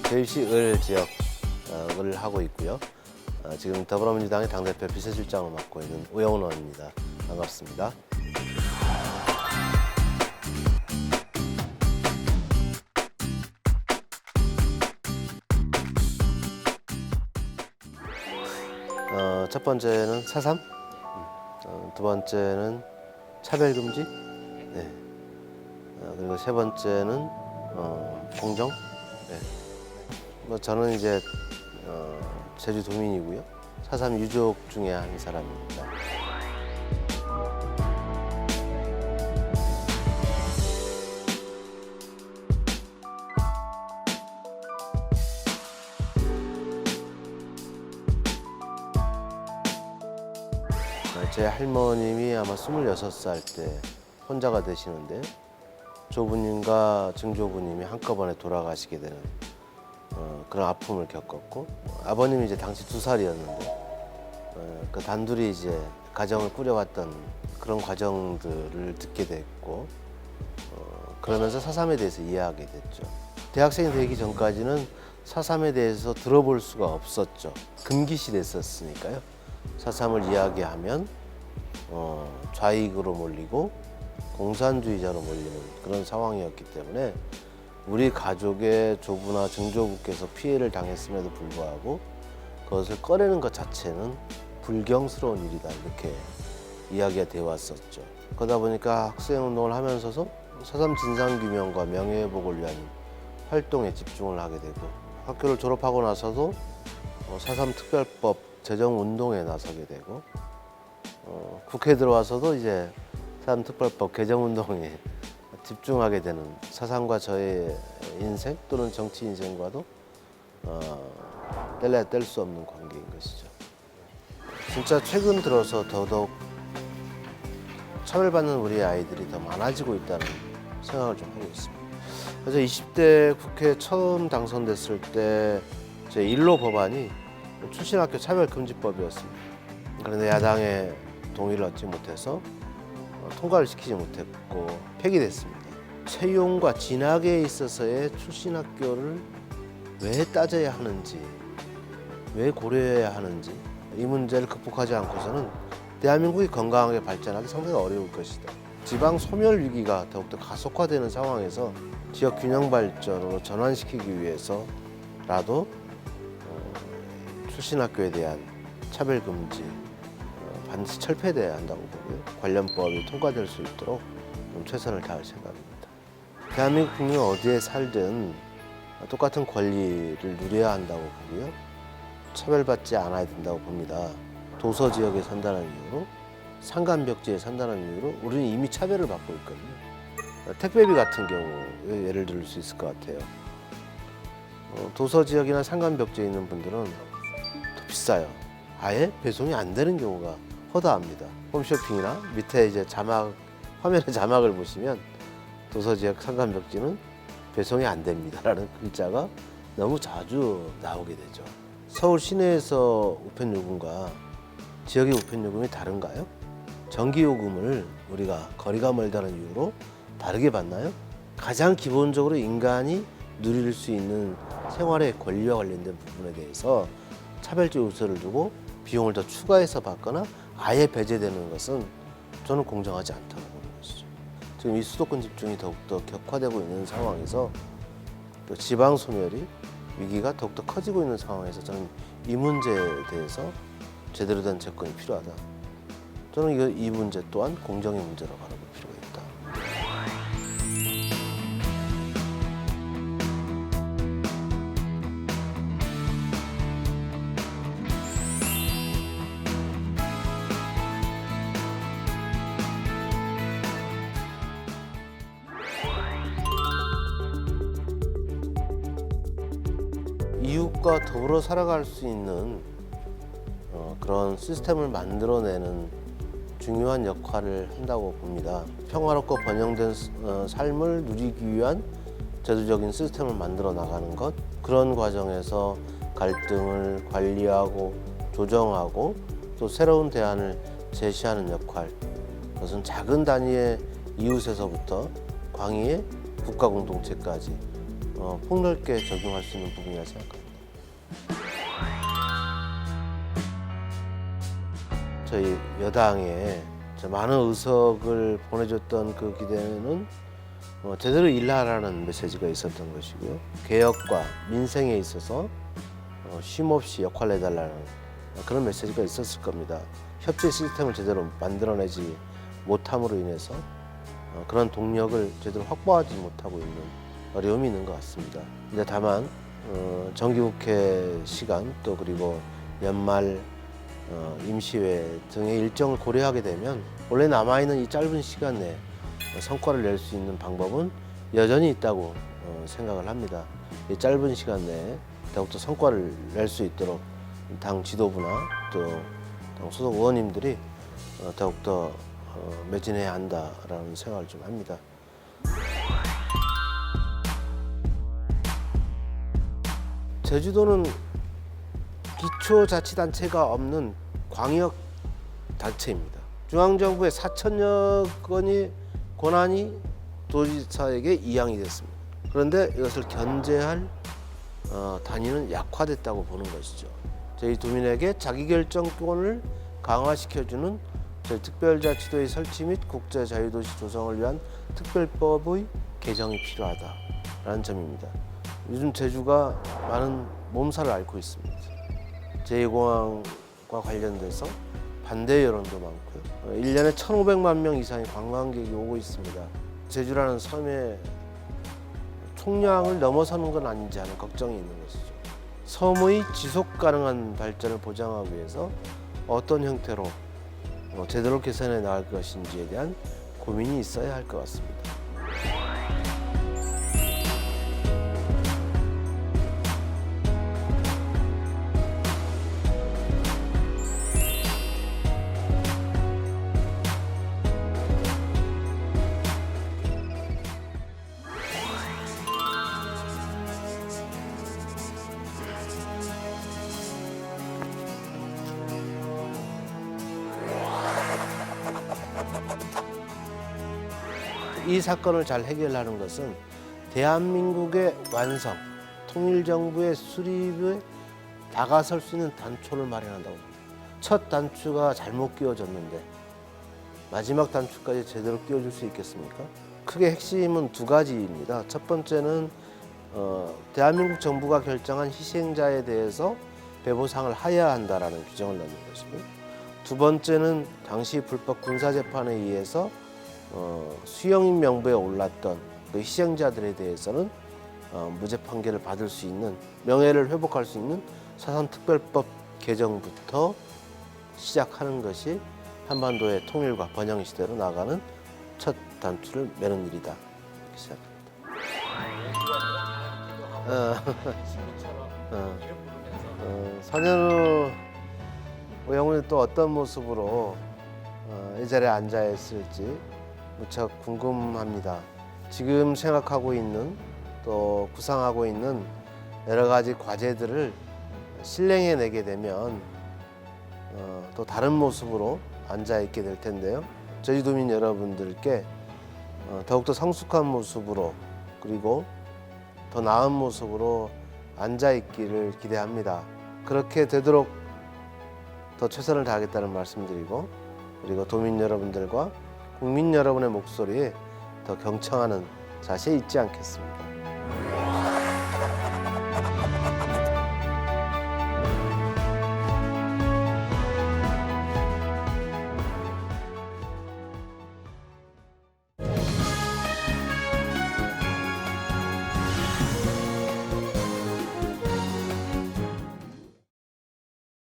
제주시 을 지역을 하고 있고요. 지금 더불어민주당의 당대표 비서실장을 맡고 있는 우영훈 의원입니다. 반갑습니다. 첫 번째는 4.3, 두 번째는 차별금지, 네. 그리고 세 번째는 공정. 네. 뭐 저는 이제 제주 도민이고요. 4.3 유족 중에 한 사람입니다. 제 할머님이 아마 26살 때 혼자가 되시는데 조부님과 증조부님이 한꺼번에 돌아가시게 되는 그런 아픔을 겪었고, 아버님이 이제 당시 2살이었는데 그 단둘이 이제 가정을 꾸려왔던 그런 과정들을 듣게 됐고, 그러면서 4.3에 대해서 이해하게 됐죠. 대학생이 되기 전까지는 4.3에 대해서 들어볼 수가 없었죠. 금기시됐었으니까요. 4.3을 이야기하면 좌익으로 몰리고 공산주의자로 몰리는 그런 상황이었기 때문에 우리 가족의 조부나 증조부께서 피해를 당했음에도 불구하고 그것을 꺼내는 것 자체는 불경스러운 일이다, 이렇게 이야기가 되어 왔었죠. 그러다 보니까 학생운동을 하면서도 4.3 진상규명과 명예회복을 위한 활동에 집중을 하게 되고, 학교를 졸업하고 나서도 4.3 특별법 제정운동에 나서게 되고, 국회에 들어와서도 이제 4.3 특별법 개정운동에 집중하게 되는, 4.3과 저의 인생 또는 정치 인생과도 뗄래야 뗄 수 없는 관계인 것이죠. 진짜 최근 들어서 더더욱 차별받는 우리 아이들이 더 많아지고 있다는 생각을 좀 하고 있습니다. 그래서 20대 국회 처음 당선됐을 때 제 1호 법안이 출신학교 차별금지법이었습니다. 그런데 야당의 동의를 얻지 못해서 통과를 시키지 못했고 폐기됐습니다. 채용과 진학에 있어서의 출신학교를 왜 따져야 하는지, 왜 고려해야 하는지, 이 문제를 극복하지 않고서는 대한민국이 건강하게 발전하기 상당히 어려울 것이다. 지방 소멸 위기가 더욱더 가속화되는 상황에서 지역 균형 발전으로 전환시키기 위해서라도 출신학교에 대한 차별금지 반드시 철폐돼야 한다고 보고요. 관련법이 통과될 수 있도록 좀 최선을 다할 생각입니다. 대한민국 국민은 어디에 살든 똑같은 권리를 누려야 한다고 보고요. 차별받지 않아야 된다고 봅니다. 도서 지역에 산다는 이유로, 상간벽지에 산다는 이유로 우리는 이미 차별을 받고 있거든요. 택배비 같은 경우 예를 들 수 있을 것 같아요. 도서 지역이나 상간벽지에 있는 분들은 더 비싸요. 아예 배송이 안 되는 경우가 허다합니다. 홈쇼핑이나 밑에 이제 자막, 화면에 자막을 보시면 도서 지역 상간벽지는 배송이 안 됩니다라는 글자가 너무 자주 나오게 되죠. 서울 시내에서 우편요금과 지역의 우편요금이 다른가요? 전기요금을 우리가 거리가 멀다는 이유로 다르게 받나요? 가장 기본적으로 인간이 누릴 수 있는 생활의 권리와 관련된 부분에 대해서 차별적 요소를 두고 비용을 더 추가해서 받거나 아예 배제되는 것은 저는 공정하지 않다고 보는 것이죠. 지금 이 수도권 집중이 더욱더 격화되고 있는 상황에서 또 지방 소멸이 위기가 더욱더 커지고 있는 상황에서 저는 이 문제에 대해서 제대로 된 접근이 필요하다. 저는 이 문제 또한 공정의 문제로 바라볼 필요가 있다. 이웃과 더불어 살아갈 수 있는 그런 시스템을 만들어내는 중요한 역할을 한다고 봅니다. 평화롭고 번영된 삶을 누리기 위한 제도적인 시스템을 만들어 나가는 것, 그런 과정에서 갈등을 관리하고 조정하고 또 새로운 대안을 제시하는 역할, 그것은 작은 단위의 이웃에서부터 광의의 국가 공동체까지 폭넓게 적용할 수 있는 부분이라 생각합니다. 저희 여당에 많은 의석을 보내줬던 그 기대는 제대로 일하라는 메시지가 있었던 것이고요. 개혁과 민생에 있어서 쉼없이 역할을 해달라는 그런 메시지가 있었을 겁니다. 협치 시스템을 제대로 만들어내지 못함으로 인해서 그런 동력을 제대로 확보하지 못하고 있는 어려움이 있는 것 같습니다. 이제 다만 정기국회 시간 또 그리고 연말 임시회 등의 일정을 고려하게 되면 원래 남아있는 이 짧은 시간 내에 성과를 낼 수 있는 방법은 여전히 있다고 생각을 합니다. 이 짧은 시간 내에 더욱더 성과를 낼 수 있도록 당 지도부나 또 당 소속 의원님들이 더욱더 매진해야 한다라는 생각을 좀 합니다. 제주도는 기초자치단체가 없는 광역단체입니다. 중앙정부의 4천여 건의 권한이 도지사에게 이양이 됐습니다. 그런데 이것을 견제할 단위는 약화됐다고 보는 것이죠. 저희 도민에게 자기결정권을 강화시켜주는 저희 특별자치도의 설치 및 국제자유도시 조성을 위한 특별법의 개정이 필요하다라는 점입니다. 요즘 제주가 많은 몸살을 앓고 있습니다. 제2공항과 관련돼서 반대 여론도 많고요. 1년에 1,500만 명 이상의 관광객이 오고 있습니다. 제주라는 섬의 총량을 넘어서는 건 아닌지 하는 걱정이 있는 것이죠. 섬의 지속 가능한 발전을 보장하기 위해서 어떤 형태로 제대로 개선해 나갈 것인지에 대한 고민이 있어야 할 것 같습니다. 이 사건을 잘 해결하는 것은 대한민국의 완성, 통일정부의 수립에 다가설 수 있는 단초를 마련한다고 봅니다. 첫 단추가 잘못 끼워졌는데 마지막 단추까지 제대로 끼워줄 수 있겠습니까? 크게 핵심은 두 가지입니다. 첫 번째는 대한민국 정부가 결정한 희생자에 대해서 배보상을 하여야 한다라는 규정을 넣는 것이고요. 두 번째는 당시 불법 군사재판에 의해서 수형인 명부에 올랐던 그 희생자들에 대해서는 무죄 판결을 받을 수 있는, 명예를 회복할 수 있는 사상특별법 개정부터 시작하는 것이 한반도의 통일과 번영 시대로 나가는 첫 단추를 매는 일이다 이렇게 생각합니다. 4년 후 오영훈이 또 어떤 모습으로 이 자리에 앉아 있을지 무척 궁금합니다. 지금 생각하고 있는 또 구상하고 있는 여러 가지 과제들을 실행해내게 되면 또 다른 모습으로 앉아 있게 될 텐데요. 제주도민 여러분들께 더욱더 성숙한 모습으로 그리고 더 나은 모습으로 앉아 있기를 기대합니다. 그렇게 되도록 더 최선을 다하겠다는 말씀드리고, 그리고 도민 여러분들과 국민 여러분의 목소리에 더 경청하는 자세에 있지 않겠습니다.